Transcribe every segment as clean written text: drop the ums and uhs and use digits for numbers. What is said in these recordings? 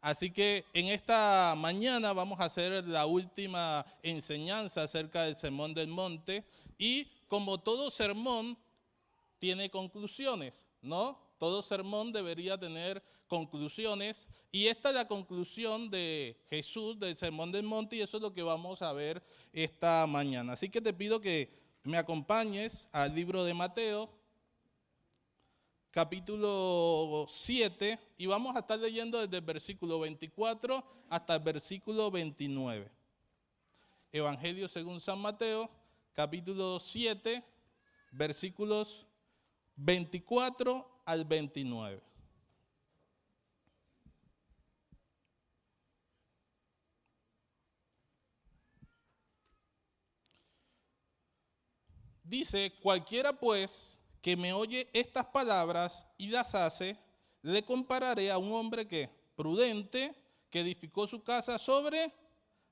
Así que en esta mañana vamos a hacer la última enseñanza acerca del Sermón del Monte y como todo sermón tiene conclusiones, ¿no? Todo sermón debería tener conclusiones y esta es la conclusión de Jesús del Sermón del Monte y eso es lo que vamos a ver esta mañana. Así que te pido que me acompañes al libro de Mateo, capítulo 7, y vamos a estar leyendo desde el versículo 24 hasta el versículo 29. Evangelio según San Mateo, capítulo 7, versículos 24 al 29. Dice, cualquiera pues que me oye estas palabras y las hace, le compararé a un hombre que prudente, que edificó su casa sobre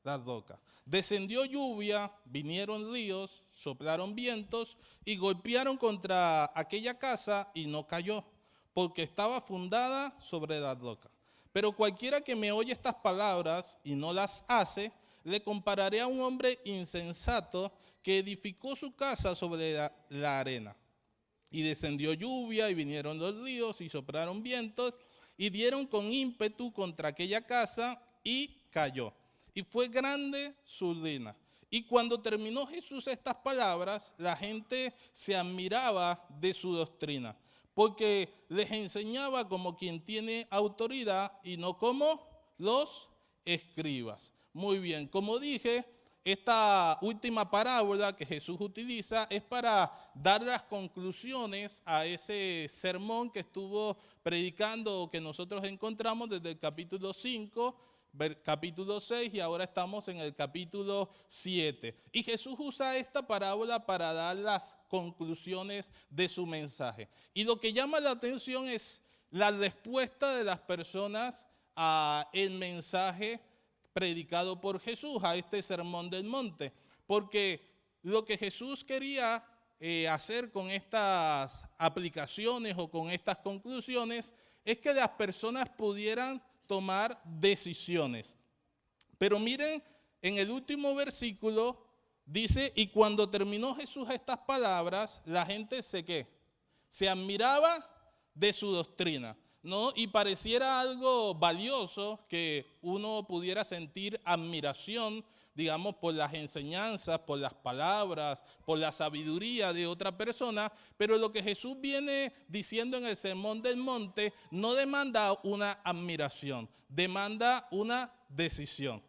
la roca. Descendió lluvia, vinieron ríos, soplaron vientos y golpearon contra aquella casa y no cayó, porque estaba fundada sobre la roca. Pero cualquiera que me oye estas palabras y no las hace, le compararé a un hombre insensato que edificó su casa sobre la arena. Y descendió lluvia y vinieron los ríos y soplaron vientos y dieron con ímpetu contra aquella casa y cayó. Y fue grande su ruina. Y cuando terminó Jesús estas palabras, la gente se admiraba de su doctrina, porque les enseñaba como quien tiene autoridad y no como los escribas. Muy bien, como dije, esta última parábola que Jesús utiliza es para dar las conclusiones a ese sermón que estuvo predicando o que nosotros encontramos desde el capítulo 5, capítulo 6 y ahora estamos en el capítulo 7. Y Jesús usa esta parábola para dar las conclusiones de su mensaje. Y lo que llama la atención es la respuesta de las personas a el mensaje predicado por Jesús, a este sermón del monte, porque lo que Jesús quería hacer con estas aplicaciones o con estas conclusiones es que las personas pudieran tomar decisiones. Pero miren, en el último versículo dice, y cuando terminó Jesús estas palabras, la gente se admiraba de su doctrina, ¿no? Y pareciera algo valioso que uno pudiera sentir admiración, digamos, por las enseñanzas, por las palabras, por la sabiduría de otra persona, pero lo que Jesús viene diciendo en el Sermón del Monte no demanda una admiración, demanda una decisión.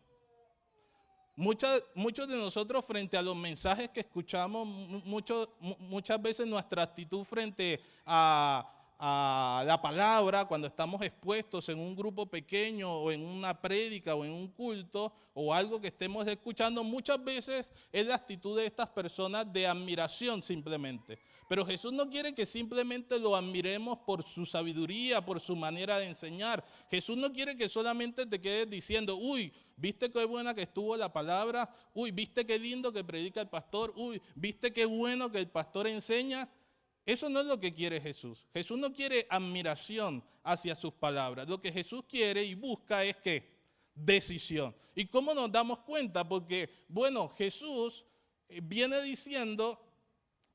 Muchos de nosotros frente a los mensajes que escuchamos, muchas veces nuestra actitud frente a la palabra, cuando estamos expuestos en un grupo pequeño o en una prédica o en un culto o algo que estemos escuchando, muchas veces es la actitud de estas personas de admiración simplemente. Pero Jesús no quiere que simplemente lo admiremos por su sabiduría, por su manera de enseñar. Jesús no quiere que solamente te quedes diciendo, uy, ¿viste qué buena que estuvo la palabra? Uy, ¿viste qué lindo que predica el pastor? Uy, ¿viste qué bueno que el pastor enseña? Eso no es lo que quiere Jesús. Jesús no quiere admiración hacia sus palabras. Lo que Jesús quiere y busca es ¿qué? Decisión. ¿Y cómo nos damos cuenta? Porque, bueno, Jesús viene diciendo,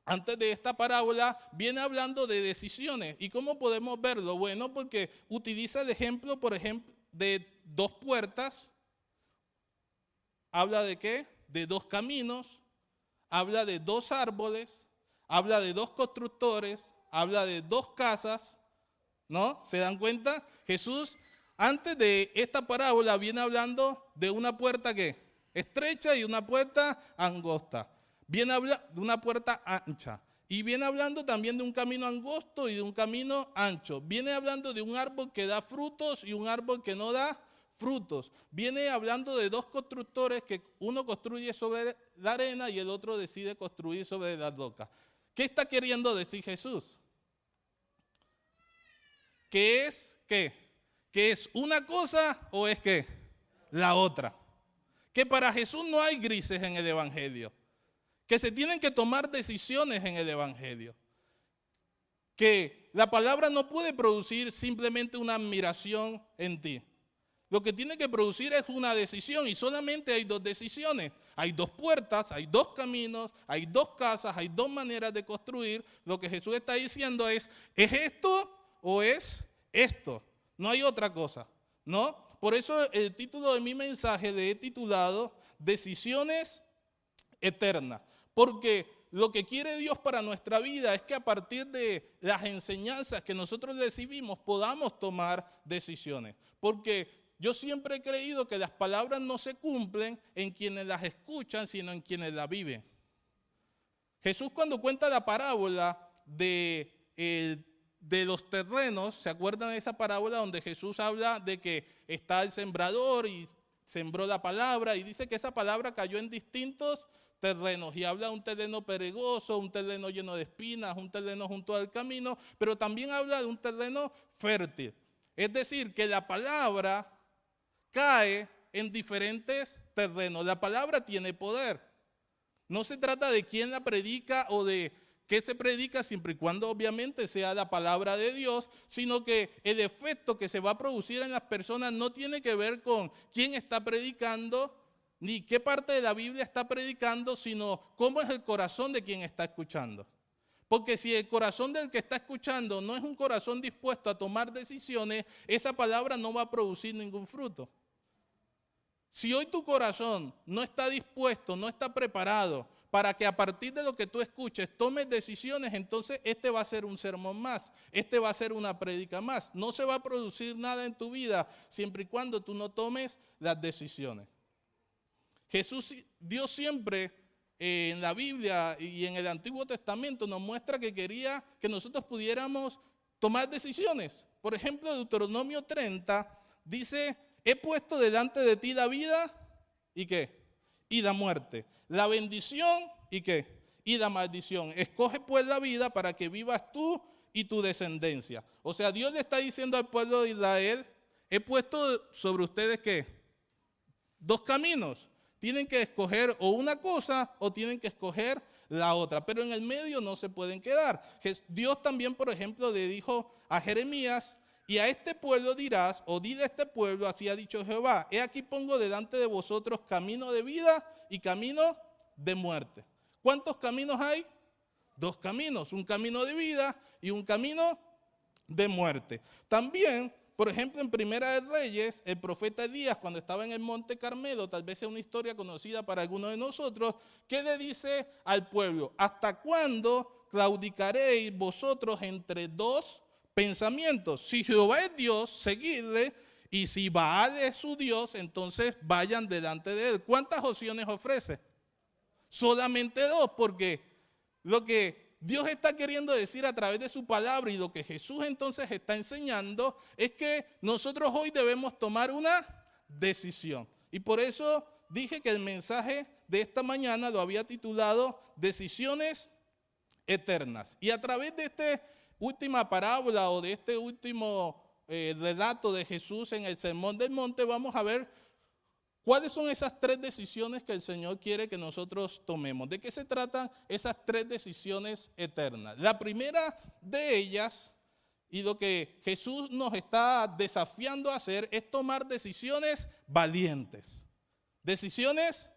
antes de esta parábola, viene hablando de decisiones. ¿Y cómo podemos verlo? Bueno, porque utiliza el ejemplo, por ejemplo, de dos puertas. ¿Habla de qué? De dos caminos. Habla de dos árboles. Habla de dos constructores, habla de dos casas, ¿no? ¿Se dan cuenta? Jesús, antes de esta parábola, viene hablando de una puerta ¿qué? Estrecha y una puerta angosta. Viene hablando de una puerta ancha. Y viene hablando también de un camino angosto y de un camino ancho. Viene hablando de un árbol que da frutos y un árbol que no da frutos. Viene hablando de dos constructores que uno construye sobre la arena y el otro decide construir sobre la roca. ¿Qué está queriendo decir Jesús? ¿Que es qué? ¿Que es una cosa o es qué? La otra. Que para Jesús no hay grises en el Evangelio. Que se tienen que tomar decisiones en el Evangelio. Que la palabra no puede producir simplemente una admiración en ti, lo que tiene que producir es una decisión y solamente hay dos decisiones. Hay dos puertas, hay dos caminos, hay dos casas, hay dos maneras de construir. Lo que Jesús está diciendo ¿es esto o es esto? No hay otra cosa, ¿no? Por eso el título de mi mensaje le he titulado Decisiones Eternas. Porque lo que quiere Dios para nuestra vida es que a partir de las enseñanzas que nosotros recibimos podamos tomar decisiones. Porque yo siempre he creído que las palabras no se cumplen en quienes las escuchan, sino en quienes las viven. Jesús cuando cuenta la parábola de los terrenos, ¿se acuerdan de esa parábola donde Jesús habla de que está el sembrador y sembró la palabra y dice que esa palabra cayó en distintos terrenos y habla de un terreno pedregoso, un terreno lleno de espinas, un terreno junto al camino, pero también habla de un terreno fértil. Es decir, que la palabra cae en diferentes terrenos. La palabra tiene poder. No se trata de quién la predica o de qué se predica, siempre y cuando obviamente sea la palabra de Dios, sino que el efecto que se va a producir en las personas no tiene que ver con quién está predicando, ni qué parte de la Biblia está predicando, sino cómo es el corazón de quien está escuchando. Porque si el corazón del que está escuchando no es un corazón dispuesto a tomar decisiones, esa palabra no va a producir ningún fruto. Si hoy tu corazón no está dispuesto, no está preparado para que a partir de lo que tú escuches tomes decisiones, entonces este va a ser un sermón más, este va a ser una prédica más. No se va a producir nada en tu vida siempre y cuando tú no tomes las decisiones. Dios siempre en la Biblia y en el Antiguo Testamento nos muestra que quería que nosotros pudiéramos tomar decisiones. Por ejemplo, Deuteronomio 30 dice: he puesto delante de ti la vida, ¿y qué? Y la muerte. La bendición, ¿y qué? Y la maldición. Escoge pues la vida para que vivas tú y tu descendencia. O sea, Dios le está diciendo al pueblo de Israel: he puesto sobre ustedes, ¿qué? Dos caminos. Tienen que escoger o una cosa o tienen que escoger la otra. Pero en el medio no se pueden quedar. Dios también, por ejemplo, le dijo a Jeremías: y a este pueblo dirás, o dile a este pueblo, así ha dicho Jehová: he aquí pongo delante de vosotros camino de vida y camino de muerte. ¿Cuántos caminos hay? Dos caminos, un camino de vida y un camino de muerte. También, por ejemplo, en Primera de Reyes, el profeta Elías, cuando estaba en el Monte Carmelo, tal vez sea una historia conocida para algunos de nosotros, ¿qué le dice al pueblo? ¿Hasta cuándo claudicaréis vosotros entre dos pensamientos? Si Jehová es Dios, seguidle, y si Baal es su Dios, entonces vayan delante de él. ¿Cuántas opciones ofrece? Solamente dos, porque lo que Dios está queriendo decir a través de su palabra y lo que Jesús entonces está enseñando es que nosotros hoy debemos tomar una decisión. Y por eso dije que el mensaje de esta mañana lo había titulado Decisiones Eternas. Y a través de esta última parábola o de este último relato de Jesús en el Sermón del Monte, vamos a ver cuáles son esas tres decisiones que el Señor quiere que nosotros tomemos. ¿De qué se tratan esas tres decisiones eternas? La primera de ellas, y lo que Jesús nos está desafiando a hacer, es tomar decisiones valientes. Decisiones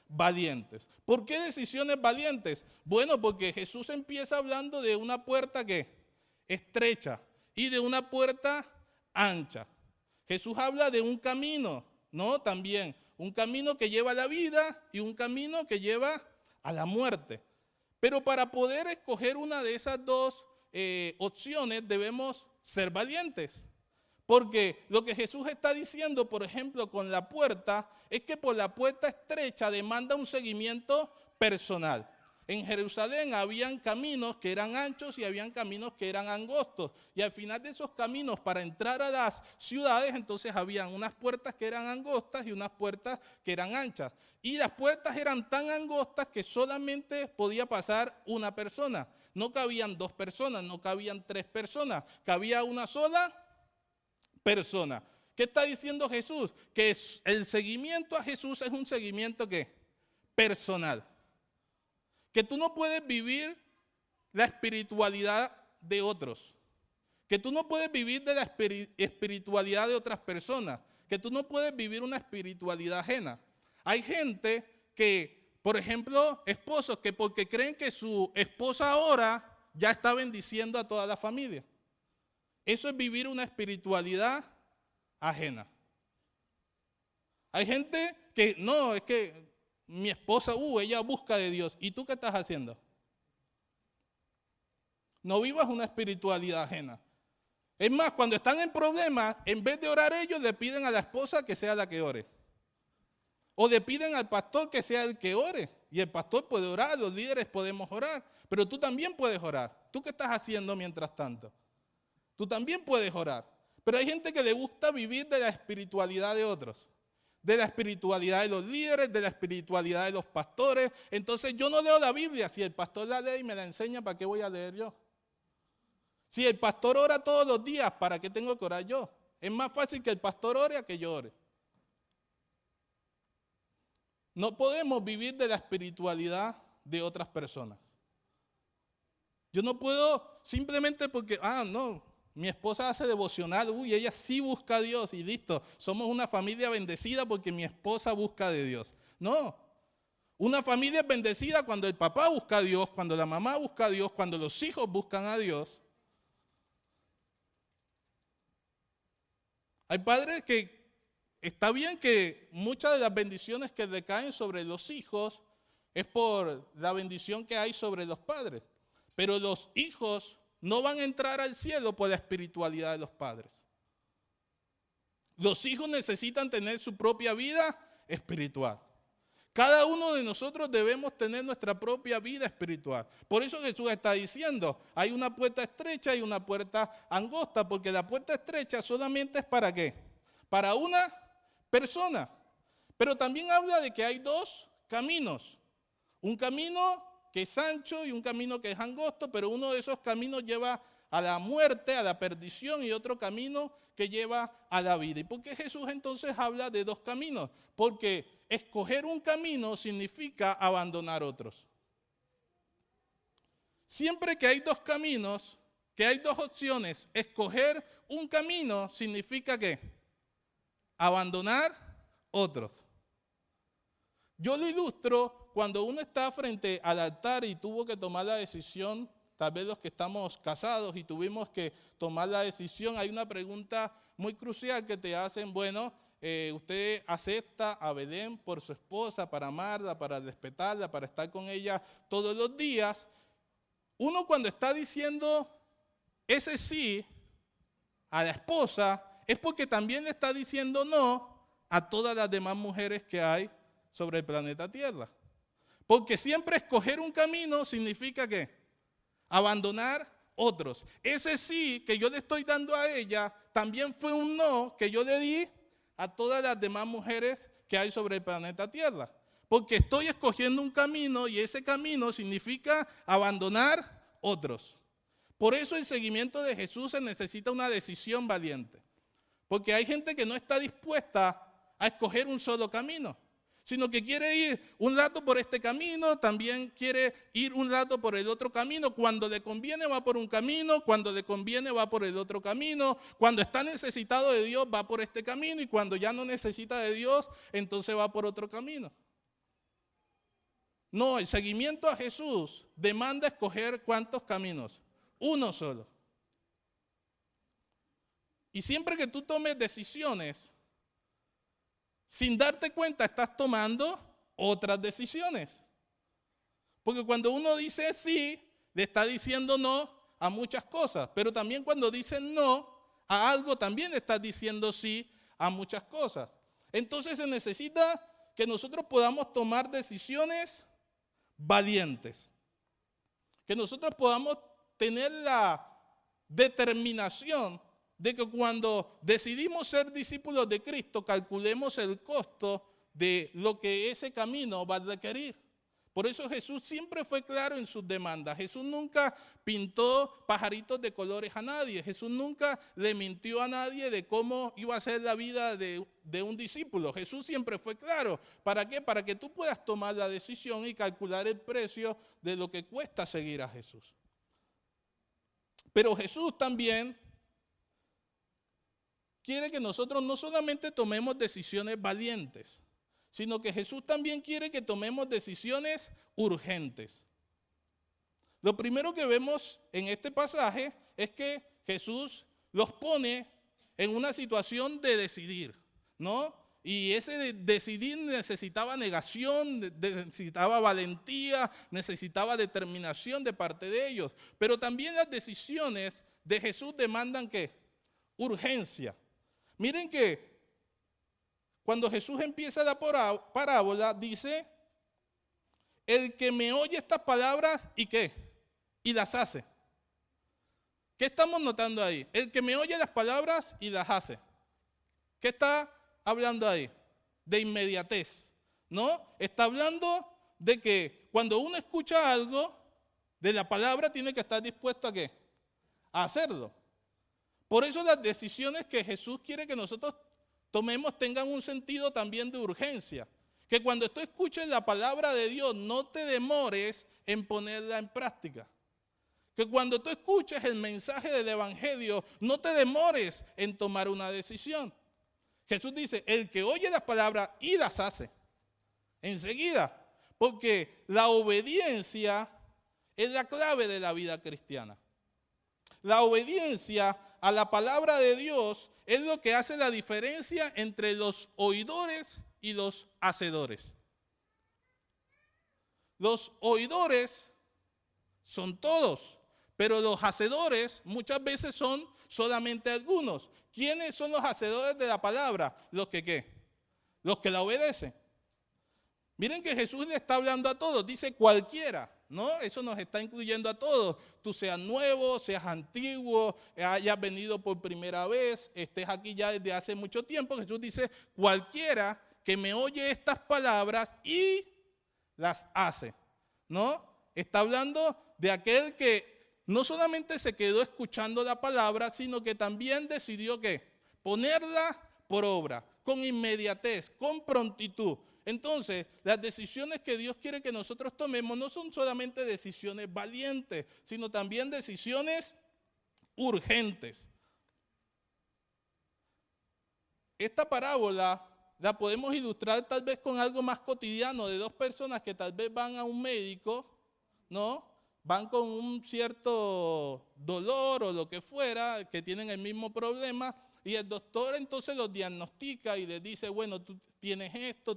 valientes. ¿Por qué decisiones valientes? Bueno, porque Jesús empieza hablando de una puerta que estrecha y de una puerta ancha. Jesús habla de un camino, ¿no? También un camino que lleva a la vida y un camino que lleva a la muerte. Pero para poder escoger una de esas dos opciones debemos ser valientes. Porque lo que Jesús está diciendo, por ejemplo, con la puerta, es que por la puerta estrecha demanda un seguimiento personal. En Jerusalén habían caminos que eran anchos y habían caminos que eran angostos. Y al final de esos caminos, para entrar a las ciudades, entonces habían unas puertas que eran angostas y unas puertas que eran anchas. Y las puertas eran tan angostas que solamente podía pasar una persona. No cabían dos personas, no cabían tres personas, cabía una sola persona. ¿Qué está diciendo Jesús? Que el seguimiento a Jesús es un seguimiento ¿qué? Personal. Que tú no puedes vivir la espiritualidad de otros. Que tú no puedes vivir de la espiritualidad de otras personas. que tú no puedes vivir una espiritualidad ajena. Hay gente que, por ejemplo, esposos que porque creen que su esposa ahora ya está bendiciendo a toda la familia. Eso es vivir una espiritualidad ajena. Hay gente que no, es que mi esposa, ella busca de Dios. ¿Y tú qué estás haciendo? No vivas una espiritualidad ajena. Es más, cuando están en problemas, en vez de orar ellos, le piden a la esposa que sea la que ore. O le piden al pastor que sea el que ore. Y el pastor puede orar, los líderes podemos orar. Pero tú también puedes orar. ¿Tú qué estás haciendo mientras tanto? Tú también puedes orar. Pero hay gente que le gusta vivir de la espiritualidad de otros. De la espiritualidad de los líderes, de la espiritualidad de los pastores. Entonces yo no leo la Biblia. Si el pastor la lee y me la enseña, ¿para qué voy a leer yo? Si el pastor ora todos los días, ¿para qué tengo que orar yo? Es más fácil que el pastor ore a que yo ore. No podemos vivir de la espiritualidad de otras personas. Yo no puedo simplemente porque, no, mi esposa hace devocional, ella sí busca a Dios y listo. Somos una familia bendecida porque mi esposa busca de Dios. No, una familia es bendecida cuando el papá busca a Dios, cuando la mamá busca a Dios, cuando los hijos buscan a Dios. Hay padres que está bien que muchas de las bendiciones que recaen sobre los hijos es por la bendición que hay sobre los padres. Pero los hijos no van a entrar al cielo por la espiritualidad de los padres. Los hijos necesitan tener su propia vida espiritual. Cada uno de nosotros debemos tener nuestra propia vida espiritual. Por eso Jesús está diciendo, hay una puerta estrecha y una puerta angosta, porque la puerta estrecha solamente es ¿para qué? Para una persona. Pero también habla de que hay dos caminos. Un camino que es ancho y un camino que es angosto, pero uno de esos caminos lleva a la muerte, a la perdición, y otro camino que lleva a la vida. ¿Y por qué Jesús entonces habla de dos caminos? Porque escoger un camino significa abandonar otros. Siempre que hay dos caminos, que hay dos opciones, escoger un camino significa ¿qué? Abandonar otros. Yo lo ilustro cuando uno está frente al altar y tuvo que tomar la decisión, tal vez los que estamos casados y tuvimos que tomar la decisión, hay una pregunta muy crucial que te hacen, usted acepta a Belén por su esposa, para amarla, para respetarla, para estar con ella todos los días. Uno cuando está diciendo ese sí a la esposa, es porque también le está diciendo no a todas las demás mujeres que hay sobre el planeta Tierra. Porque siempre escoger un camino significa ¿qué? Abandonar otros. Ese sí que yo le estoy dando a ella también fue un no que yo le di a todas las demás mujeres que hay sobre el planeta Tierra. Porque estoy escogiendo un camino y ese camino significa abandonar otros. Por eso el seguimiento de Jesús se necesita una decisión valiente. Porque hay gente que no está dispuesta a escoger un solo camino, sino que quiere ir un rato por este camino, también quiere ir un rato por el otro camino. Cuando le conviene va por un camino, cuando le conviene va por el otro camino, cuando está necesitado de Dios va por este camino y cuando ya no necesita de Dios, entonces va por otro camino. No, el seguimiento a Jesús demanda escoger ¿cuántos caminos? Uno solo. Y siempre que tú tomes decisiones, sin darte cuenta, estás tomando otras decisiones. Porque cuando uno dice sí, le está diciendo no a muchas cosas. Pero también cuando dice no a algo, también le estás diciendo sí a muchas cosas. Entonces se necesita que nosotros podamos tomar decisiones valientes. Que nosotros podamos tener la determinación de que cuando decidimos ser discípulos de Cristo, calculemos el costo de lo que ese camino va a requerir. Por eso Jesús siempre fue claro en sus demandas. Jesús nunca pintó pajaritos de colores a nadie. Jesús nunca le mintió a nadie de cómo iba a ser la vida de un discípulo. Jesús siempre fue claro. ¿Para qué? Para que tú puedas tomar la decisión y calcular el precio de lo que cuesta seguir a Jesús. Pero Jesús también quiere que nosotros no solamente tomemos decisiones valientes, sino que Jesús también quiere que tomemos decisiones urgentes. Lo primero que vemos en este pasaje es que Jesús los pone en una situación de decidir, ¿no? Y ese decidir necesitaba negación, necesitaba valentía, necesitaba determinación de parte de ellos. Pero también las decisiones de Jesús demandan ¿qué? Urgencia. Miren que cuando Jesús empieza la parábola, dice, el que me oye estas palabras y ¿qué? Y las hace. ¿Qué estamos notando ahí? El que me oye las palabras y las hace. ¿Qué está hablando ahí? De inmediatez, ¿no? Está hablando de que cuando uno escucha algo de la palabra tiene que estar dispuesto a ¿qué? A hacerlo. Por eso las decisiones que Jesús quiere que nosotros tomemos tengan un sentido también de urgencia. Que cuando tú escuches la palabra de Dios no te demores en ponerla en práctica. Que cuando tú escuches el mensaje del Evangelio, no te demores en tomar una decisión. Jesús dice, el que oye las palabras y las hace, enseguida, porque la obediencia es la clave de la vida cristiana. La obediencia a la palabra de Dios es lo que hace la diferencia entre los oidores y los hacedores. Los oidores son todos. Pero los hacedores muchas veces son solamente algunos. ¿Quiénes son los hacedores de la palabra? Los que ¿qué? Los que la obedecen. Miren que Jesús le está hablando a todos, dice cualquiera, ¿no? Eso nos está incluyendo a todos. Tú seas nuevo, seas antiguo, hayas venido por primera vez, estés aquí ya desde hace mucho tiempo. Jesús dice cualquiera que me oye estas palabras y las hace, ¿no? Está hablando de aquel que no solamente se quedó escuchando la palabra, sino que también decidió ¿qué? Ponerla por obra, con inmediatez, con prontitud. Entonces, las decisiones que Dios quiere que nosotros tomemos no son solamente decisiones valientes, sino también decisiones urgentes. Esta parábola la podemos ilustrar tal vez con algo más cotidiano de dos personas que tal vez van a un médico, ¿no? Van con un cierto dolor o lo que fuera, que tienen el mismo problema, y el doctor entonces los diagnostica y les dice, bueno, tú tienes esto,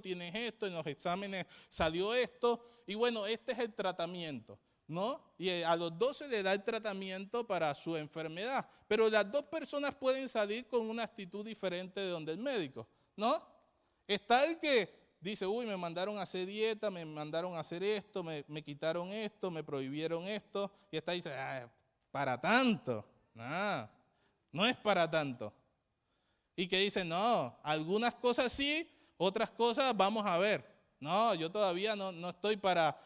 en los exámenes salió esto, y bueno, este es el tratamiento, ¿no? Y a los dos se le da el tratamiento para su enfermedad, pero las dos personas pueden salir con una actitud diferente de donde el médico, ¿no? Está el que dice, uy, me mandaron a hacer dieta, me mandaron a hacer esto, me quitaron esto, me prohibieron esto. Y esta dice, para tanto. No es para tanto. Y que dice, no, algunas cosas sí, otras cosas vamos a ver. No, yo todavía no estoy para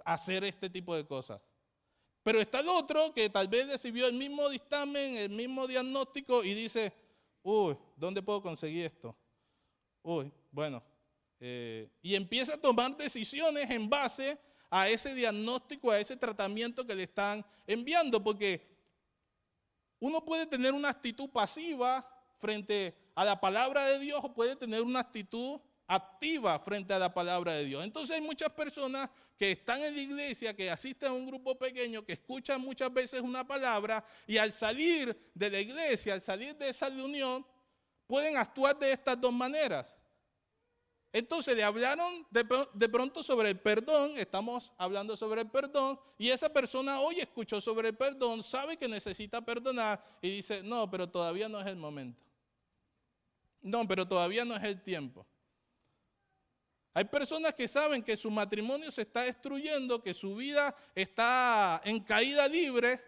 hacer este tipo de cosas. Pero está el otro que tal vez recibió el mismo dictamen, el mismo diagnóstico y dice, uy, ¿dónde puedo conseguir esto? Uy, bueno. Y empieza a tomar decisiones en base a ese diagnóstico, a ese tratamiento que le están enviando, porque uno puede tener una actitud pasiva frente a la palabra de Dios o puede tener una actitud activa frente a la palabra de Dios. Entonces hay muchas personas que están en la iglesia, que asisten a un grupo pequeño, que escuchan muchas veces una palabra y al salir de la iglesia, al salir de esa reunión, pueden actuar de estas dos maneras. Entonces le hablaron de pronto sobre el perdón, estamos hablando sobre el perdón, y esa persona hoy escuchó sobre el perdón, sabe que necesita perdonar y dice, no, pero todavía no es el momento. No, pero todavía no es el tiempo. Hay personas que saben que su matrimonio se está destruyendo, que su vida está en caída libre,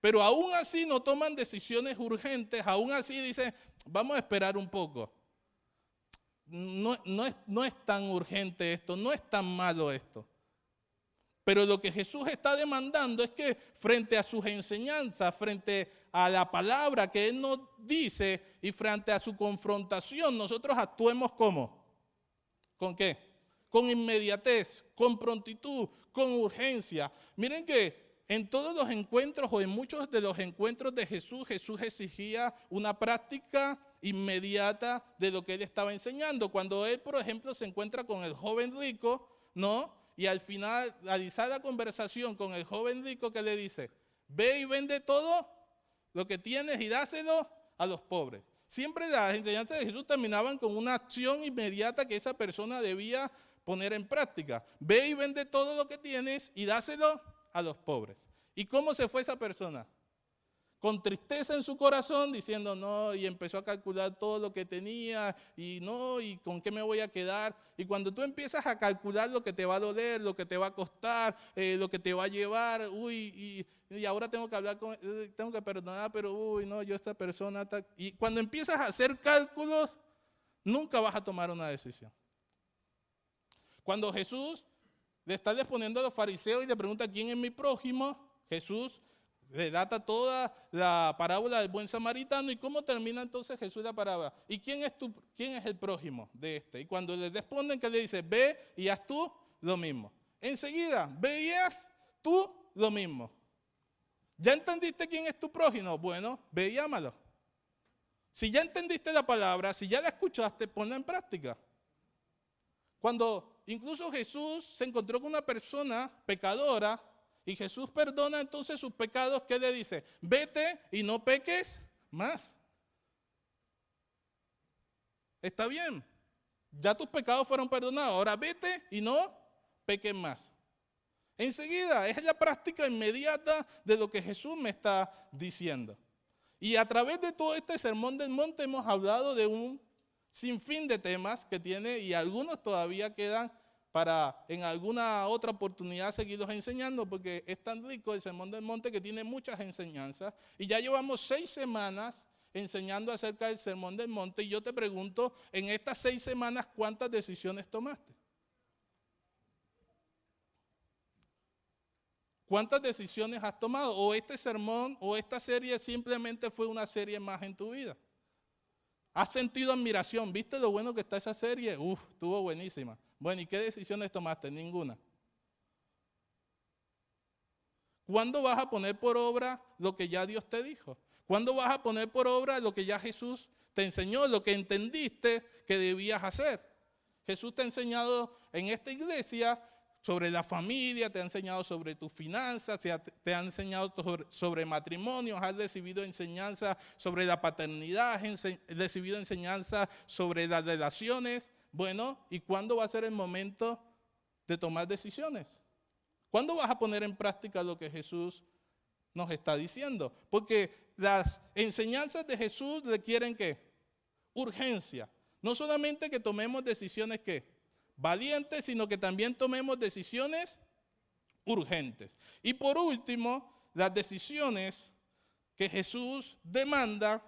pero aún así no toman decisiones urgentes, aún así dicen, vamos a esperar un poco. No es tan urgente esto, no es tan malo esto. Pero lo que Jesús está demandando es que frente a sus enseñanzas, frente a la palabra que Él nos dice y frente a su confrontación, nosotros actuemos ¿cómo? ¿Con qué? Con inmediatez, con prontitud, con urgencia. Miren que en todos los encuentros o en muchos de los encuentros de Jesús, Jesús exigía una práctica inmediata de lo que él estaba enseñando. Cuando él, por ejemplo, se encuentra con el joven rico, ¿no? Y al final, realizar la conversación con el joven rico, que le dice, ve y vende todo lo que tienes y dáselo a los pobres. Siempre las enseñanzas de Jesús terminaban con una acción inmediata que esa persona debía poner en práctica. Ve y vende todo lo que tienes y dáselo a los pobres. ¿Y cómo se fue esa persona? Con tristeza en su corazón, diciendo no, y empezó a calcular todo lo que tenía, y no, y con qué me voy a quedar. Y cuando tú empiezas a calcular lo que te va a doler, lo que te va a costar, lo que te va a llevar, y ahora tengo que hablar con, tengo que perdonar, pero no, yo esta persona, y cuando empiezas a hacer cálculos, nunca vas a tomar una decisión. Cuando Jesús le está respondiendo a los fariseos y le pregunta quién es mi prójimo, Jesús relata toda la parábola del buen samaritano. ¿Y cómo termina entonces Jesús la parábola? ¿Y quién es el prójimo de este? Y cuando le responden, que le dice, ve y haz tú lo mismo. Enseguida, ve y haz tú lo mismo. ¿Ya entendiste quién es tu prójimo? Bueno, ve y ámalo. Si ya entendiste la palabra, si ya la escuchaste, ponla en práctica. Cuando incluso Jesús se encontró con una persona pecadora, y Jesús perdona entonces sus pecados, ¿qué le dice? Vete y no peques más. Está bien, ya tus pecados fueron perdonados, ahora vete y no peques más. Enseguida, es la práctica inmediata de lo que Jesús me está diciendo. Y a través de todo este sermón del monte hemos hablado de un sinfín de temas que tiene, y algunos todavía quedan para en alguna otra oportunidad seguirlos enseñando, porque es tan rico el sermón del monte que tiene muchas enseñanzas. Y ya llevamos 6 semanas enseñando acerca del sermón del monte, y yo te pregunto, en estas 6 semanas, ¿cuántas decisiones tomaste? ¿Cuántas decisiones has tomado? ¿O este sermón o esta serie simplemente fue una serie más en tu vida? ¿Has sentido admiración? ¿Viste lo bueno que está esa serie? Estuvo buenísima. Bueno, ¿y qué decisiones tomaste? Ninguna. ¿Cuándo vas a poner por obra lo que ya Dios te dijo? ¿Cuándo vas a poner por obra lo que ya Jesús te enseñó, lo que entendiste que debías hacer? Jesús te ha enseñado en esta iglesia sobre la familia, te ha enseñado sobre tus finanzas, te ha enseñado sobre matrimonios, has recibido enseñanza sobre la paternidad, has recibido enseñanza sobre las relaciones. Bueno, ¿y cuándo va a ser el momento de tomar decisiones? ¿Cuándo vas a poner en práctica lo que Jesús nos está diciendo? Porque las enseñanzas de Jesús requieren ¿qué? Urgencia. No solamente que tomemos decisiones ¿qué? Valientes, sino que también tomemos decisiones urgentes. Y por último, las decisiones que Jesús demanda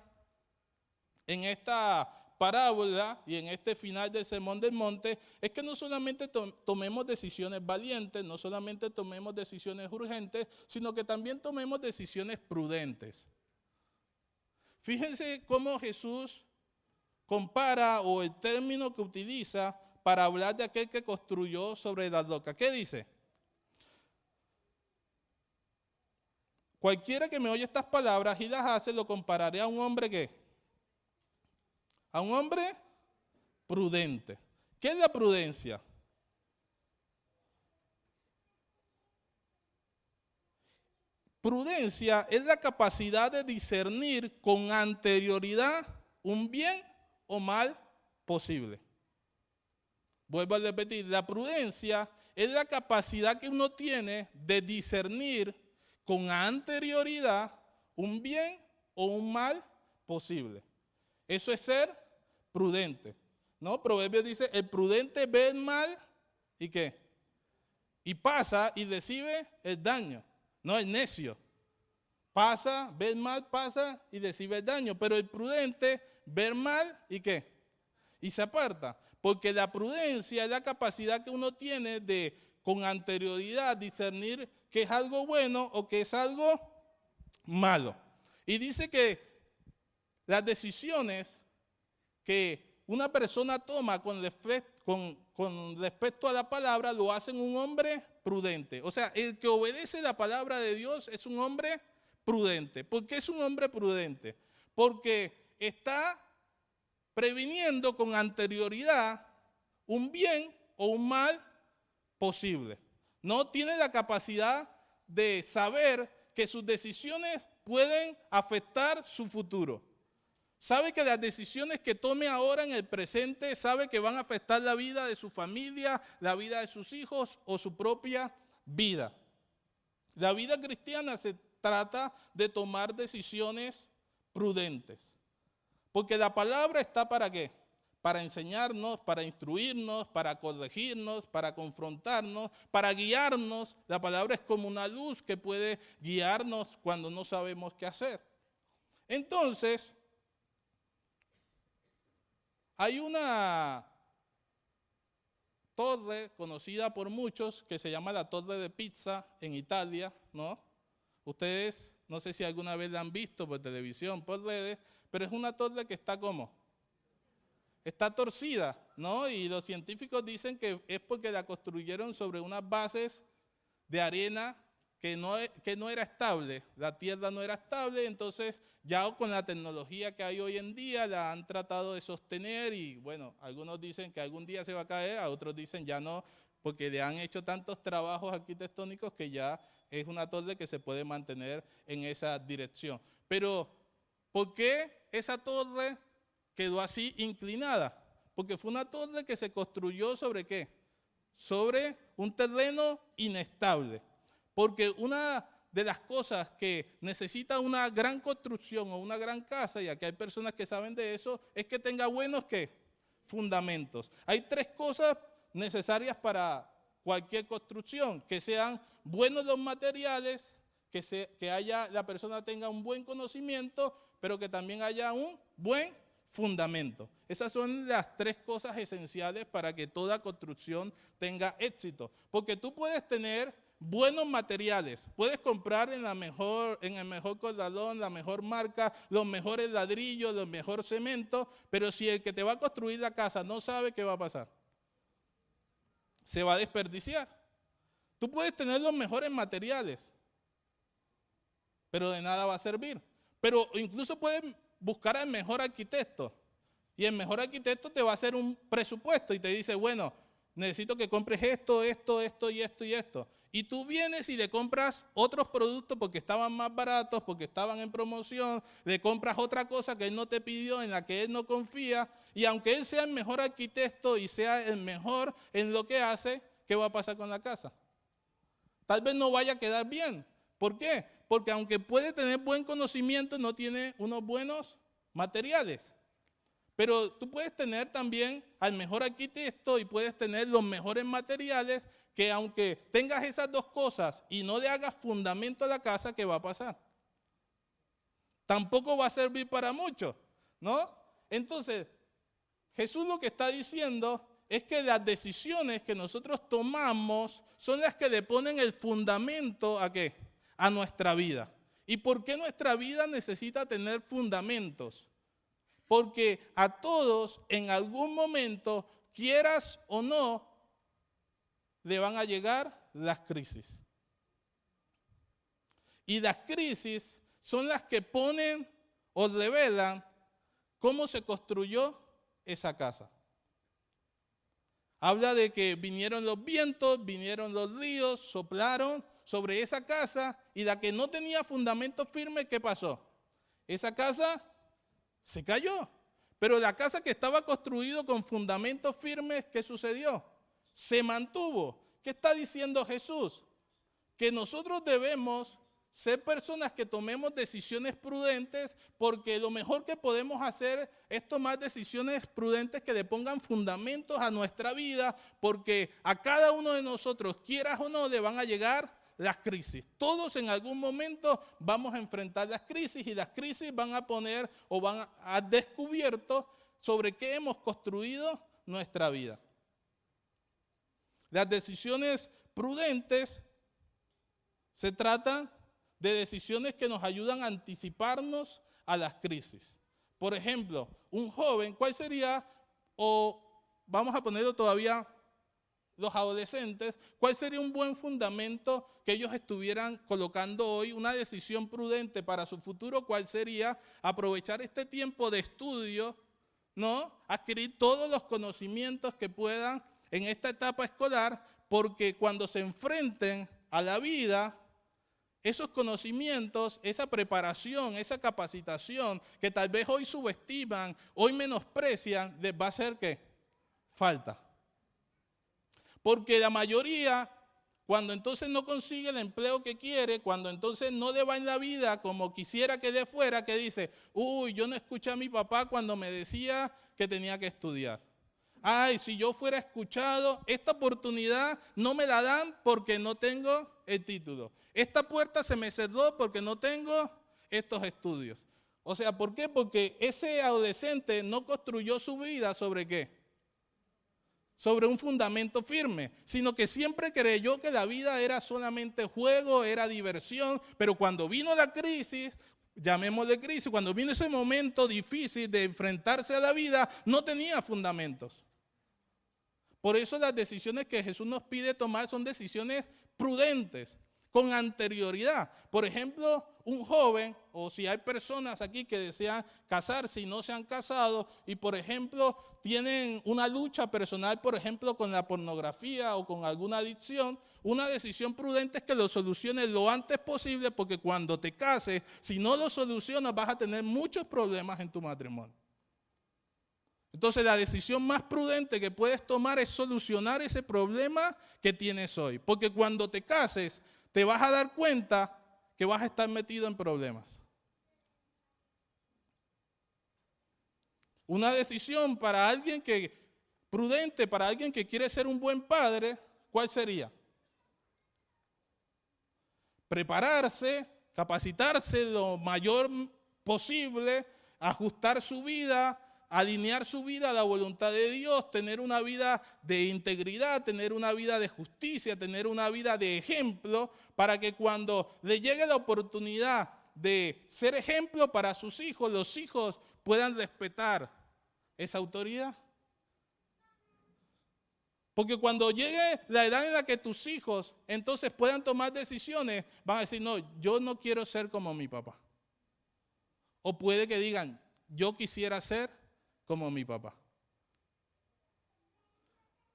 en esta parábola y en este final del Sermón del Monte es que no solamente tomemos decisiones valientes, no solamente tomemos decisiones urgentes, sino que también tomemos decisiones prudentes. Fíjense cómo Jesús compara, o el término que utiliza para hablar de aquel que construyó sobre la roca. ¿Qué dice? Cualquiera que me oye estas palabras y las hace, lo compararé a un hombre ¿qué? A un hombre prudente. ¿Qué es la prudencia? Prudencia es la capacidad de discernir con anterioridad un bien o mal posible. Vuelvo a repetir, la prudencia es la capacidad que uno tiene de discernir con anterioridad un bien o un mal posible. Eso es ser prudente, ¿no? Proverbios dice, el prudente ve el mal y ¿qué? Y pasa y recibe el daño, no el necio. Pasa, ve el mal, pasa y recibe el daño, pero el prudente ve el mal y ¿qué? Y se aparta, porque la prudencia es la capacidad que uno tiene de con anterioridad discernir que es algo bueno o que es algo malo. Y dice que las decisiones que una persona toma con respecto a la palabra lo hacen un hombre prudente. O sea, el que obedece la palabra de Dios es un hombre prudente. ¿Por qué es un hombre prudente? Porque está previniendo con anterioridad un bien o un mal posible. No tiene la capacidad de saber que sus decisiones pueden afectar su futuro. Sabe que las decisiones que tome ahora en el presente, sabe que van a afectar la vida de su familia, la vida de sus hijos o su propia vida. La vida cristiana se trata de tomar decisiones prudentes. Porque la palabra está ¿para qué? Para enseñarnos, para instruirnos, para corregirnos, para confrontarnos, para guiarnos. La palabra es como una luz que puede guiarnos cuando no sabemos qué hacer. Entonces, hay una torre conocida por muchos que se llama la Torre de Pisa en Italia, ¿no? Ustedes, no sé si alguna vez la han visto por televisión, por redes, pero es una torre que está ¿cómo? Está torcida, ¿no? Y los científicos dicen que es porque la construyeron sobre unas bases de arena que no era estable, la tierra no era estable, entonces ya con la tecnología que hay hoy en día la han tratado de sostener y bueno, algunos dicen que algún día se va a caer, a otros dicen ya no, porque le han hecho tantos trabajos arquitectónicos que ya es una torre que se puede mantener en esa dirección. Pero, ¿por qué esa torre quedó así inclinada? Porque fue una torre que se construyó ¿sobre qué? Sobre un terreno inestable. Porque una de las cosas que necesita una gran construcción o una gran casa, y aquí hay personas que saben de eso, es que tenga buenos ¿qué? Fundamentos. Hay tres cosas necesarias para cualquier construcción: que sean buenos los materiales, que la persona tenga un buen conocimiento, pero que también haya un buen fundamento. Esas son las tres cosas esenciales para que toda construcción tenga éxito. Porque tú puedes tener buenos materiales, puedes comprar en el mejor corralón, la mejor marca, los mejores ladrillos, los mejores cemento, pero si el que te va a construir la casa no sabe, ¿qué va a pasar? Se va a desperdiciar. Tú puedes tener los mejores materiales, pero de nada va a servir. Pero incluso puedes buscar al mejor arquitecto, y el mejor arquitecto te va a hacer un presupuesto y te dice, bueno, necesito que compres esto, esto, esto y esto y esto. Y tú vienes y le compras otros productos porque estaban más baratos, porque estaban en promoción, le compras otra cosa que él no te pidió, en la que él no confía, y aunque él sea el mejor arquitecto y sea el mejor en lo que hace, ¿qué va a pasar con la casa? Tal vez no vaya a quedar bien. ¿Por qué? Porque aunque puede tener buen conocimiento, no tiene unos buenos materiales. Pero tú puedes tener también al mejor arquitecto y puedes tener los mejores materiales, que aunque tengas esas dos cosas y no le hagas fundamento a la casa, ¿qué va a pasar? Tampoco va a servir para mucho, ¿no? Entonces, Jesús lo que está diciendo es que las decisiones que nosotros tomamos son las que le ponen el fundamento ¿a qué? A nuestra vida. ¿Y por qué nuestra vida necesita tener fundamentos? Porque a todos en algún momento, quieras o no, le van a llegar las crisis. Y las crisis son las que ponen o revelan cómo se construyó esa casa. Habla de que vinieron los vientos, vinieron los ríos, soplaron sobre esa casa, y la que no tenía fundamento firme, ¿qué pasó? Esa casa se cayó. Pero la casa que estaba construida con fundamentos firmes, ¿qué sucedió? Se mantuvo. ¿Qué está diciendo Jesús? Que nosotros debemos ser personas que tomemos decisiones prudentes, porque lo mejor que podemos hacer es tomar decisiones prudentes que le pongan fundamentos a nuestra vida, porque a cada uno de nosotros, quieras o no, le van a llegar las crisis. Todos en algún momento vamos a enfrentar las crisis, y las crisis van a poner o van a descubierto sobre qué hemos construido nuestra vida. Las decisiones prudentes se tratan de decisiones que nos ayudan a anticiparnos a las crisis. Por ejemplo, un joven, ¿cuál sería, o vamos a ponerlo todavía los adolescentes, cuál sería un buen fundamento que ellos estuvieran colocando hoy, una decisión prudente para su futuro? ¿Cuál sería? Aprovechar este tiempo de estudio ¿no? Adquirir todos los conocimientos que puedan en esta etapa escolar, porque cuando se enfrenten a la vida, esos conocimientos, esa preparación, esa capacitación que tal vez hoy subestiman, hoy menosprecian, les va a hacer ¿qué? Falta. Porque la mayoría, cuando entonces no consigue el empleo que quiere, cuando entonces no le va en la vida como quisiera que le fuera, que dice, uy, yo no escuché a mi papá cuando me decía que tenía que estudiar. Ay, si yo fuera escuchado, esta oportunidad no me la dan porque no tengo el título. Esta puerta se me cerró porque no tengo estos estudios. O sea, ¿por qué? Porque ese adolescente no construyó su vida ¿sobre qué? Sobre un fundamento firme, sino que siempre creyó que la vida era solamente juego, era diversión, pero cuando vino la crisis, llamémosle crisis, cuando vino ese momento difícil de enfrentarse a la vida, no tenía fundamentos. Por eso las decisiones que Jesús nos pide tomar son decisiones prudentes, con anterioridad. Por ejemplo, un joven, o si hay personas aquí que desean casarse y no se han casado, y por ejemplo tienen una lucha personal, por ejemplo, con la pornografía o con alguna adicción, una decisión prudente es que lo soluciones lo antes posible, porque cuando te cases, si no lo solucionas, vas a tener muchos problemas en tu matrimonio. Entonces la decisión más prudente que puedes tomar es solucionar ese problema que tienes hoy. Porque cuando te cases, te vas a dar cuenta que vas a estar metido en problemas. Una decisión para alguien prudente, para alguien que quiere ser un buen padre, ¿cuál sería? Prepararse, capacitarse lo mayor posible, ajustar su vida, alinear su vida a la voluntad de Dios, tener una vida de integridad, tener una vida de justicia, tener una vida de ejemplo, para que cuando le llegue la oportunidad de ser ejemplo para sus hijos, los hijos puedan respetar esa autoridad. Porque cuando llegue la edad en la que tus hijos entonces puedan tomar decisiones, van a decir, no, yo no quiero ser como mi papá. O puede que digan, yo quisiera ser como mi papá.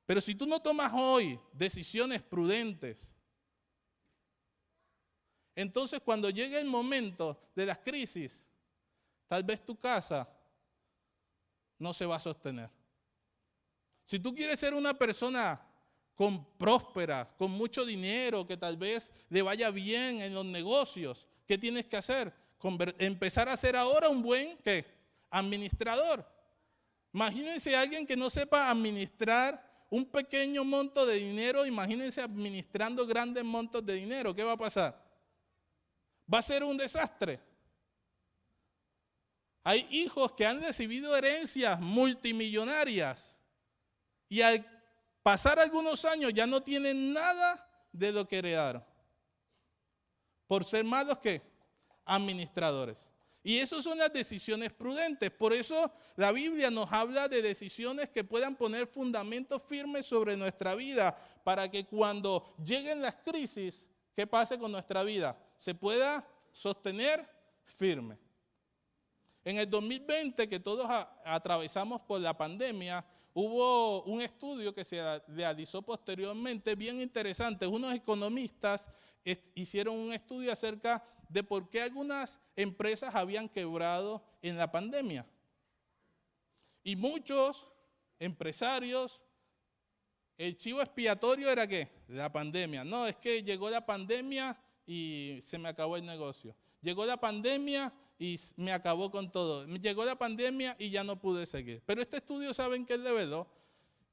Pero si tú no tomas hoy decisiones prudentes, entonces cuando llegue el momento de las crisis, tal vez tu casa no se va a sostener. Si tú quieres ser una persona próspera, con mucho dinero, que tal vez le vaya bien en los negocios, ¿qué tienes que hacer? Empezar a ser ahora un buen ¿qué? Administrador. Imagínense a alguien que no sepa administrar un pequeño monto de dinero, imagínense administrando grandes montos de dinero. ¿Qué va a pasar? Va a ser un desastre. Hay hijos que han recibido herencias multimillonarias y al pasar algunos años ya no tienen nada de lo que heredaron. Por ser malos ¿qué? Administradores. Y eso son las decisiones prudentes. Por eso la Biblia nos habla de decisiones que puedan poner fundamentos firmes sobre nuestra vida, para que cuando lleguen las crisis, ¿qué pase con nuestra vida? Se pueda sostener firme. En el 2020, que todos atravesamos por la pandemia, hubo un estudio que se realizó posteriormente, bien interesante. Unos economistas hicieron un estudio acerca de por qué algunas empresas habían quebrado en la pandemia. Y muchos empresarios, el chivo expiatorio era ¿qué? La pandemia. No, es que llegó la pandemia y se me acabó el negocio. Llegó la pandemia y me acabó con todo. Llegó la pandemia y ya no pude seguir. Pero este estudio, ¿saben qué reveló?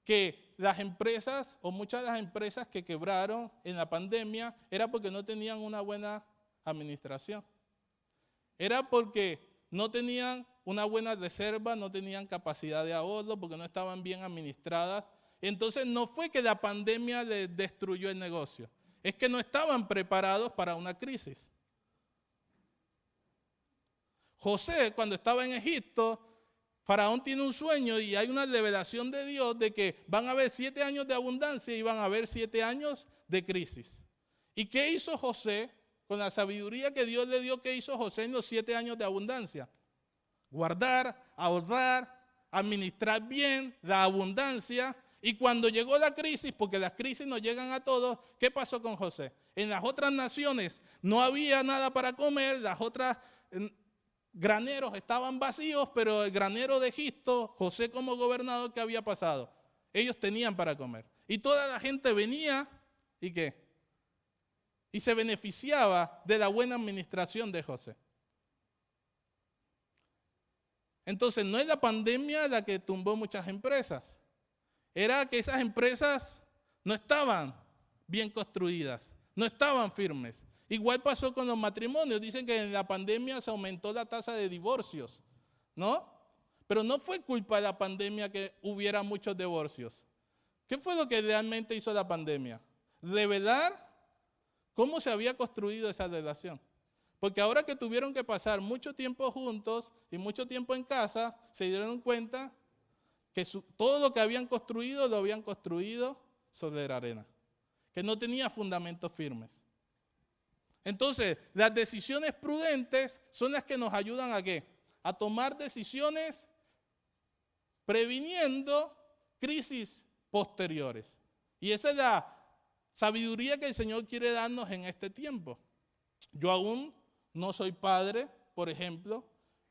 Que las empresas, o muchas de las empresas que quebraron en la pandemia, era porque no tenían una buena administración. Era porque no tenían una buena reserva, no tenían capacidad de ahorro, porque no estaban bien administradas. Entonces no fue que la pandemia les destruyó el negocio, es que no estaban preparados para una crisis. José, cuando estaba en Egipto, Faraón tiene un sueño y hay una revelación de Dios de que van a haber 7 años de abundancia y van a haber 7 años de crisis. ¿Y qué hizo José? Con la sabiduría que Dios le dio, ¿qué hizo José en los 7 años de abundancia? Guardar, ahorrar, administrar bien la abundancia. Y cuando llegó la crisis, porque las crisis nos llegan a todos, ¿qué pasó con José? En las otras naciones no había nada para comer, las otras graneros estaban vacíos, pero el granero de Egipto, José como gobernador, ¿qué había pasado? Ellos tenían para comer. Y toda la gente venía, ¿y qué? Y se beneficiaba de la buena administración de José. Entonces, no es la pandemia la que tumbó muchas empresas. Era que esas empresas no estaban bien construidas, no estaban firmes. Igual pasó con los matrimonios. Dicen que en la pandemia se aumentó la tasa de divorcios, ¿no? Pero no fue culpa de la pandemia que hubiera muchos divorcios. ¿Qué fue lo que realmente hizo la pandemia? Revelar cómo se había construido esa relación. Porque ahora que tuvieron que pasar mucho tiempo juntos y mucho tiempo en casa, se dieron cuenta que todo lo que habían construido lo habían construido sobre la arena, que no tenía fundamentos firmes. Entonces, las decisiones prudentes son las que nos ayudan ¿a qué? A tomar decisiones previniendo crisis posteriores. Y esa es la sabiduría que el Señor quiere darnos en este tiempo. Yo aún no soy padre, por ejemplo,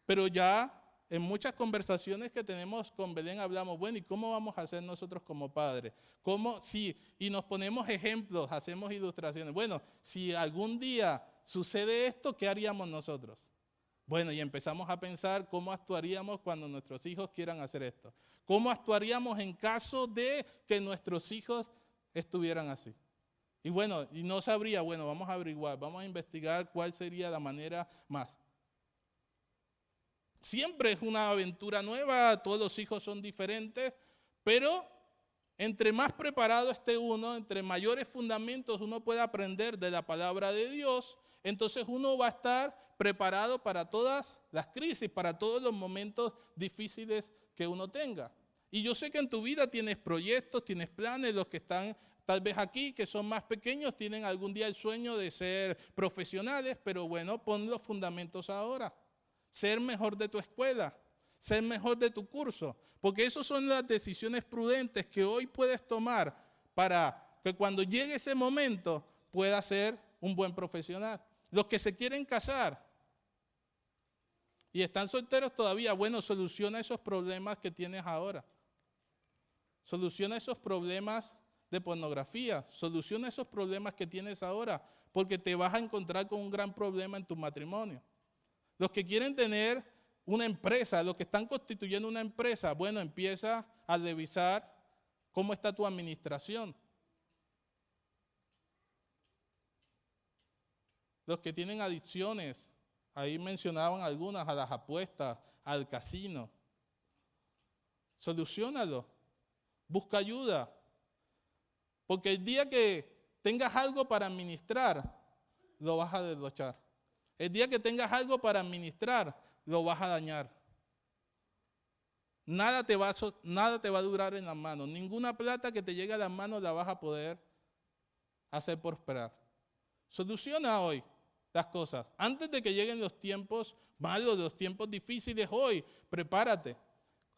pero ya en muchas conversaciones que tenemos con Belén hablamos, bueno, ¿y cómo vamos a hacer nosotros como padres? ¿Cómo? Sí, y nos ponemos ejemplos, hacemos ilustraciones. Bueno, si algún día sucede esto, ¿qué haríamos nosotros? Bueno, y empezamos a pensar cómo actuaríamos cuando nuestros hijos quieran hacer esto. ¿Cómo actuaríamos en caso de que nuestros hijos estuvieran así? Y bueno, y no sabría, bueno, vamos a averiguar, vamos a investigar cuál sería la manera más. Siempre es una aventura nueva, todos los hijos son diferentes, pero entre más preparado esté uno, entre mayores fundamentos uno puede aprender de la palabra de Dios, entonces uno va a estar preparado para todas las crisis, para todos los momentos difíciles que uno tenga. Y yo sé que en tu vida tienes proyectos, tienes planes, los que están tal vez aquí, que son más pequeños, tienen algún día el sueño de ser profesionales, pero bueno, pon los fundamentos ahora. Ser mejor de tu escuela, ser mejor de tu curso, porque esas son las decisiones prudentes que hoy puedes tomar para que cuando llegue ese momento puedas ser un buen profesional. Los que se quieren casar y están solteros todavía, bueno, soluciona esos problemas que tienes ahora. Soluciona esos problemas de pornografía, soluciona esos problemas que tienes ahora, porque te vas a encontrar con un gran problema en tu matrimonio. Los que quieren tener una empresa, los que están constituyendo una empresa, bueno, empieza a revisar cómo está tu administración. Los que tienen adicciones, ahí mencionaban algunas, a las apuestas, al casino. Soluciónalo, busca ayuda. Porque el día que tengas algo para administrar, lo vas a derrochar. El día que tengas algo para administrar, lo vas a dañar. Nada te va a durar en las manos. Ninguna plata que te llegue a las manos la vas a poder hacer prosperar. Soluciona hoy las cosas. Antes de que lleguen los tiempos malos, los tiempos difíciles, hoy, prepárate.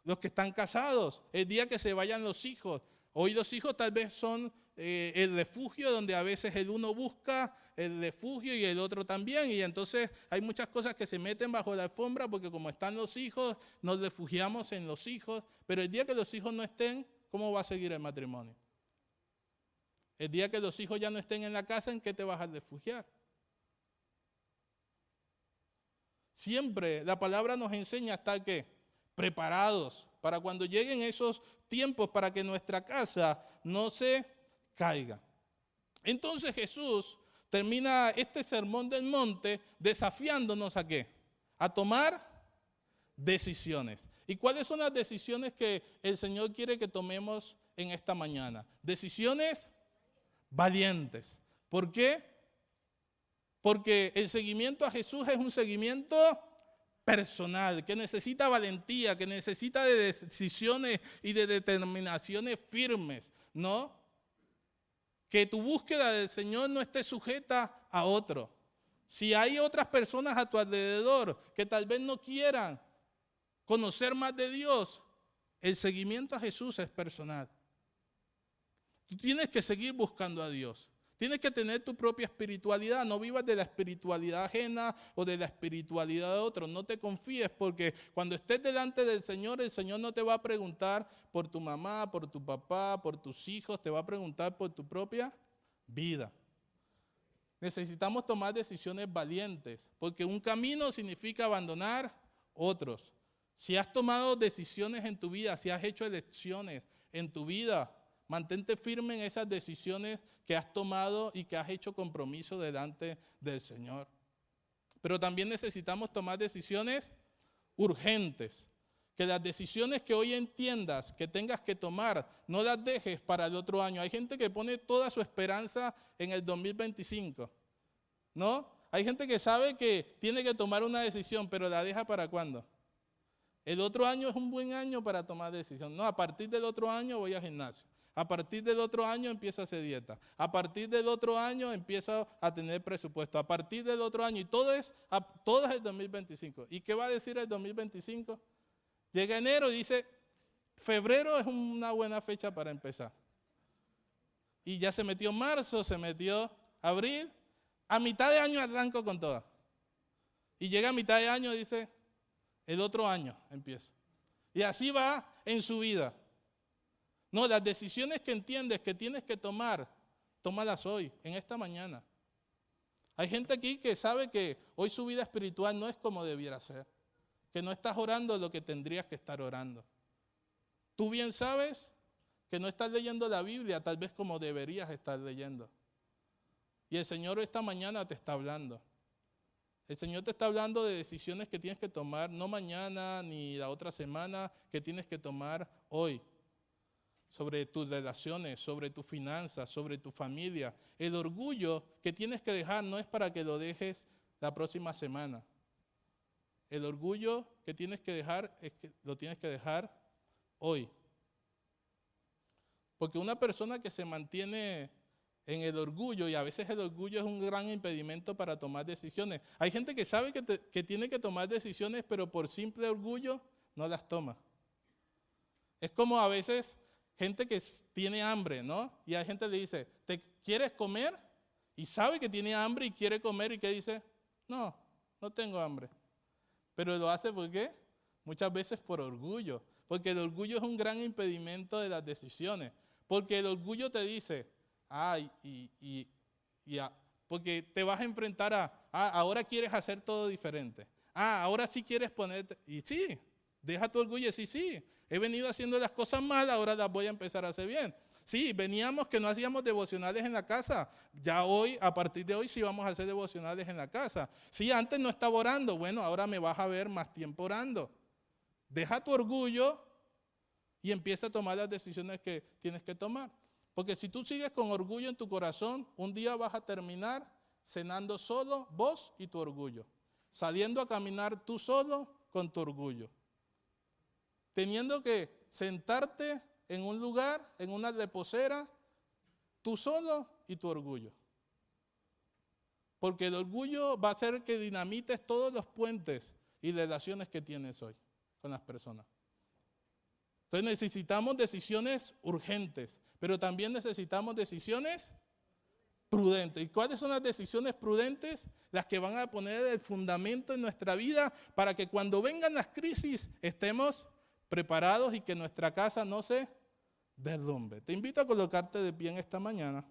Los que están casados, el día que se vayan los hijos. Hoy los hijos tal vez son el refugio donde a veces el uno busca el refugio y el otro también, y entonces hay muchas cosas que se meten bajo la alfombra porque como están los hijos, nos refugiamos en los hijos, pero el día que los hijos no estén, ¿cómo va a seguir el matrimonio? El día que los hijos ya no estén en la casa, ¿en qué te vas a refugiar? Siempre la palabra nos enseña a estar ¿qué? Preparados para cuando lleguen esos tiempos para que nuestra casa no se caiga. Entonces Jesús termina este sermón del monte desafiándonos ¿a qué? A tomar decisiones. ¿Y cuáles son las decisiones que el Señor quiere que tomemos en esta mañana? Decisiones valientes. ¿Por qué? Porque el seguimiento a Jesús es un seguimiento personal, que necesita valentía, que necesita de decisiones y de determinaciones firmes, ¿no? Que tu búsqueda del Señor no esté sujeta a otro. Si hay otras personas a tu alrededor que tal vez no quieran conocer más de Dios, el seguimiento a Jesús es personal. Tú tienes que seguir buscando a Dios. Tienes que tener tu propia espiritualidad. No vivas de la espiritualidad ajena o de la espiritualidad de otros. No te confíes, porque cuando estés delante del Señor, el Señor no te va a preguntar por tu mamá, por tu papá, por tus hijos. Te va a preguntar por tu propia vida. Necesitamos tomar decisiones valientes, porque un camino significa abandonar otros. Si has tomado decisiones en tu vida, si has hecho elecciones en tu vida, mantente firme en esas decisiones que has tomado y que has hecho compromiso delante del Señor. Pero también necesitamos tomar decisiones urgentes. Que las decisiones que hoy entiendas que tengas que tomar, no las dejes para el otro año. Hay gente que pone toda su esperanza en el 2025, ¿no? Hay gente que sabe que tiene que tomar una decisión, pero la deja ¿para cuándo? El otro año es un buen año para tomar decisión. No, a partir del otro año voy al gimnasio. A partir del otro año empiezo a hacer dieta. A partir del otro año empiezo a tener presupuesto. A partir del otro año, y todo es el 2025. ¿Y qué va a decir el 2025? Llega enero y dice, febrero es una buena fecha para empezar. Y ya se metió marzo, se metió abril. A mitad de año arranco con todas. Y llega a mitad de año y dice, el otro año empieza. Y así va en su vida. No, las decisiones que entiendes que tienes que tomar, tómalas hoy, en esta mañana. Hay gente aquí que sabe que hoy su vida espiritual no es como debiera ser. Que no estás orando lo que tendrías que estar orando. Tú bien sabes que no estás leyendo la Biblia tal vez como deberías estar leyendo. Y el Señor esta mañana te está hablando. El Señor te está hablando de decisiones que tienes que tomar, no mañana ni la otra semana, que tienes que tomar hoy. Sobre tus relaciones, sobre tus finanzas, sobre tu familia. El orgullo que tienes que dejar no es para que lo dejes la próxima semana. El orgullo que tienes que dejar es que lo tienes que dejar hoy. Porque una persona que se mantiene en el orgullo, y a veces el orgullo es un gran impedimento para tomar decisiones. Hay gente que sabe que tiene que tomar decisiones, pero por simple orgullo no las toma. Es como a veces gente que tiene hambre, ¿no? Y hay gente que le dice, ¿te quieres comer? Y sabe que tiene hambre y quiere comer, y ¿qué dice? No, no tengo hambre. Pero lo hace ¿por qué? Muchas veces por orgullo. Porque el orgullo es un gran impedimento de las decisiones. Porque el orgullo te dice, porque te vas a enfrentar ahora quieres hacer todo diferente. Ahora sí quieres ponerte, y sí, deja tu orgullo y sí, he venido haciendo las cosas mal, ahora las voy a empezar a hacer bien. Sí, veníamos que no hacíamos devocionales en la casa. Ya hoy, a partir de hoy, sí vamos a hacer devocionales en la casa. Sí, antes no estaba orando. Bueno, ahora me vas a ver más tiempo orando. Deja tu orgullo y empieza a tomar las decisiones que tienes que tomar. Porque si tú sigues con orgullo en tu corazón, un día vas a terminar cenando solo vos y tu orgullo. Saliendo a caminar tú solo con tu orgullo. Teniendo que sentarte en un lugar, en una reposera, tú solo y tu orgullo. Porque el orgullo va a hacer que dinamites todos los puentes y relaciones que tienes hoy con las personas. Entonces necesitamos decisiones urgentes, pero también necesitamos decisiones prudentes. ¿Y cuáles son las decisiones prudentes? Las que van a poner el fundamento en nuestra vida para que cuando vengan las crisis estemos preparados y que nuestra casa no se derrumbe. Te invito a colocarte de pie en esta mañana.